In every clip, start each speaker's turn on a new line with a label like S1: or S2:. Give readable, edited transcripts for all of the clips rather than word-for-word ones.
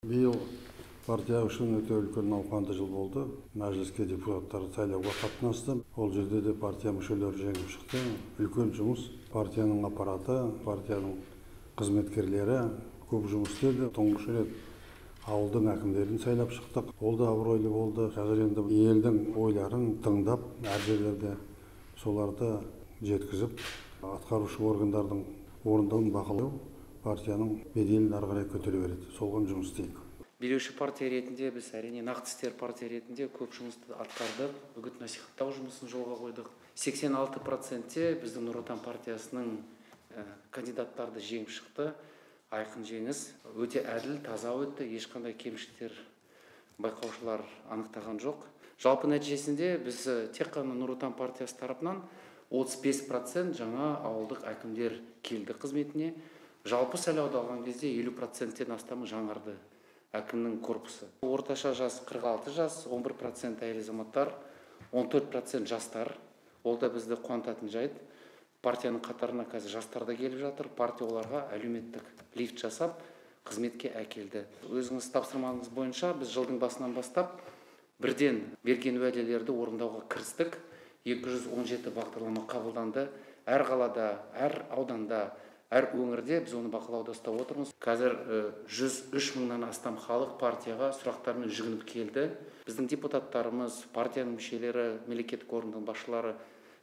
S1: Биыл партия үшін өте үлкен науқанды жыл болды. Мәжіліске депутаттарды сайлауға қатынасты. Ол жерде де партия мүшелері жеңіп шықты. Үлкен жұмыс. Партияның аппараты, партияның қызметкерлері көп жұмыс істеді. Тұңғыш рет ауылдың әкімдерін сайлап шықтық. Ол да абыройлы болды. Қазір енді елдің ойларын тыңдап, әр жерлерде соларды жеткізіп, атқарушы органдардың орындауын бақылау партияның беделін ары қарай көтере береді. Солған жұмыс істейік.
S2: Билеуші партия ретінде біз әрине нақты істер партия ретінде көп жұмысты атқардық. Үгіт насихаттау жұмысын жолға қойдық. 86%-те біздің Нұр Отан партиясының кандидаттарды жеңіп шықты. Айқын жеңіс. Өте әділ, таза өтті. Ешқандай кемшіліктер байқаушылар анықтаған жоқ. Жалпы нәтижесінде біз тек қана Нұр Отан партиясы тарапынан 35% жаңа ауылдық әкімдер келді қызметіне. Жалпы сайлауды алған кезде 50%-тен астамы жаңарды әкімнің корпусы. Орташа жас 46 жас, 11% әйел азаматтар, 14% жастар. Ол да бізді қуантатын жайт. Партияның қатарына қазір жастар да келіп жатыр. Партия оларға әлеуметтік лифт жасап, қызметке әкелді. Өзіңіз тапсырмаңыз бойынша біз жылдың басынан бастап бірден берген уәделерді орындауға кірістік. 217 бағдарлама қабылданды. Әр қалада, әр ауданда, әр өңірде біз оны бақылауда ұстап отырмыз. Қазір 103 мыңнан астам халық партияға сұрақтармен жүгініп келді. Біздің депутаттарымыз, партияның мүшелері, мемлекеттік органдардың басшылары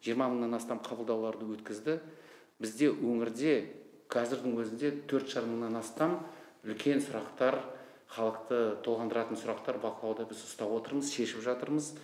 S2: 20 мыңнан астам қабылдауларды өткізді. Бізде өңірде қазірдің өзінде 4,5 мыңнан астам үлкен сұрақтар, халықты толғандыратын сұрақтар бақылауда біз ұстап отырмыз, шешіп жатырмыз.